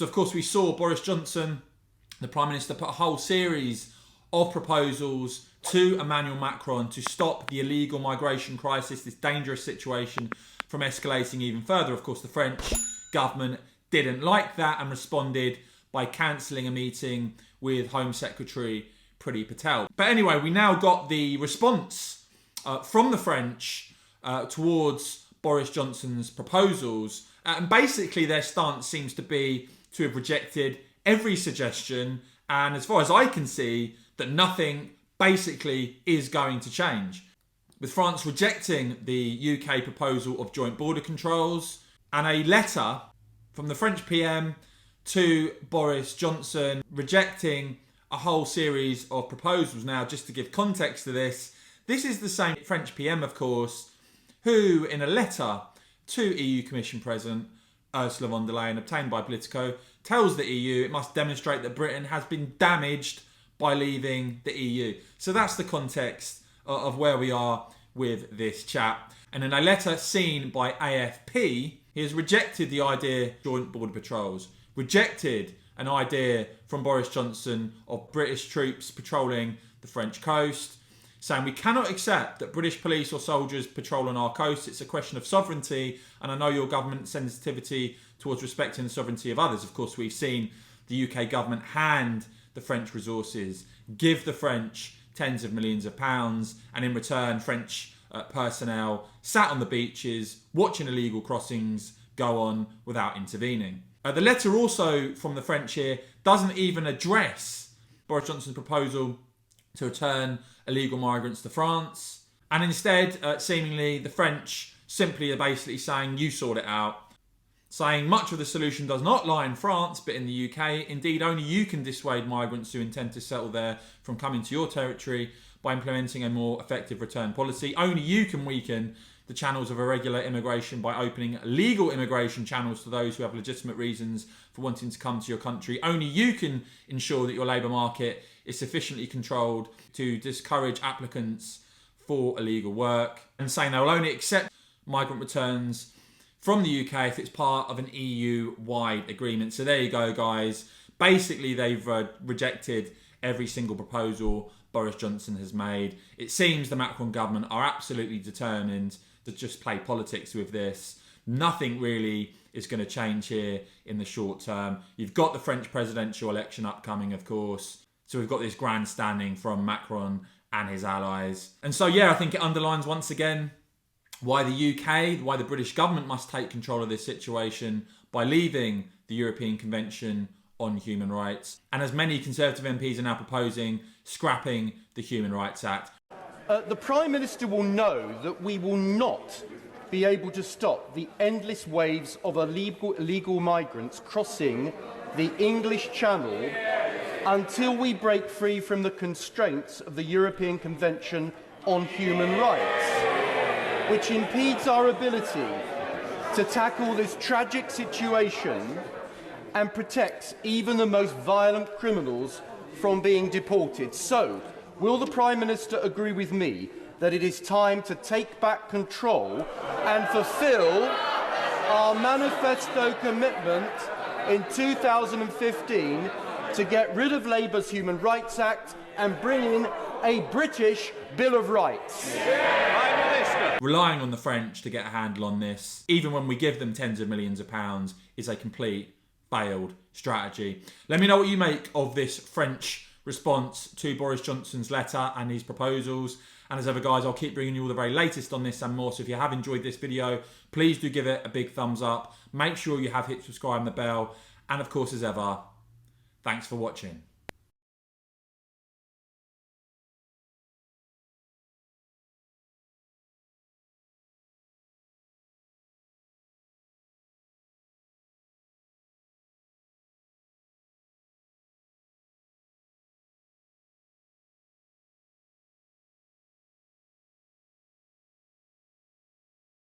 So of course we saw Boris Johnson, the Prime Minister, put a whole series of proposals to Emmanuel Macron to stop the illegal migration crisis, this dangerous situation, from escalating even further. Of course, the French government didn't like that and responded by cancelling a meeting with Home Secretary Priti Patel. But anyway, we now got the response from the French towards Boris Johnson's proposals. And basically their stance seems to be to have rejected every suggestion. And as far as I can see, that nothing basically is going to change. With France rejecting the UK proposal of joint border controls, and a letter from the French PM to Boris Johnson rejecting a whole series of proposals. Now, just to give context to this is the same French PM, of course, who in a letter to EU Commission President Ursula von der Leyen, obtained by Politico, tells the EU it must demonstrate that Britain has been damaged by leaving the EU. So that's the context of where we are with this chap. And in a letter seen by AFP, he has rejected the idea of joint border patrols, rejected an idea from Boris Johnson of British troops patrolling the French coast, saying we cannot accept that British police or soldiers patrol on our coast. It's a question of sovereignty, and I know your government's sensitivity towards respecting the sovereignty of others. Of course, we've seen the UK government hand the French resources, give the French tens of millions of pounds, and in return, French personnel sat on the beaches watching illegal crossings go on without intervening. The letter also from the French here doesn't even address Boris Johnson's proposal to return illegal migrants to France. And instead, seemingly, the French simply are basically saying, you sort it out. Saying much of the solution does not lie in France, but in the UK. Indeed, only you can dissuade migrants who intend to settle there from coming to your territory by implementing a more effective return policy. Only you can weaken the channels of irregular immigration by opening legal immigration channels to those who have legitimate reasons for wanting to come to your country. Only you can ensure that your labour market is sufficiently controlled to discourage applicants for illegal work, and saying they will only accept migrant returns from the UK if it's part of an EU-wide agreement. So there you go, guys. Basically, they've rejected every single proposal Boris Johnson has made. It seems the Macron government are absolutely determined to just play politics with this. Nothing really is going to change here in the short term. You've got the French presidential election upcoming, of course. So we've got this grandstanding from Macron and his allies. And so, yeah, I think it underlines once again why the UK, why the British government must take control of this situation by leaving the European Convention on Human Rights. And as many Conservative MPs are now proposing, scrapping the Human Rights Act. The Prime Minister will know that we will not be able to stop the endless waves of illegal migrants crossing the English Channel until we break free from the constraints of the European Convention on Human Rights, which impedes our ability to tackle this tragic situation and protects even the most violent criminals from being deported. So, will the Prime Minister agree with me that it is time to take back control and fulfil our manifesto commitment in 2015 to get rid of Labour's Human Rights Act and bring in a British Bill of Rights? Relying on the French to get a handle on this, even when we give them tens of millions of pounds, is a complete failed strategy. Let me know what you make of this French response to Boris Johnson's letter and his proposals. And as ever, guys, I'll keep bringing you all the very latest on this and more. So if you have enjoyed this video, please do give it a big thumbs up. Make sure you have hit subscribe and the bell. And of course, as ever, thanks for watching.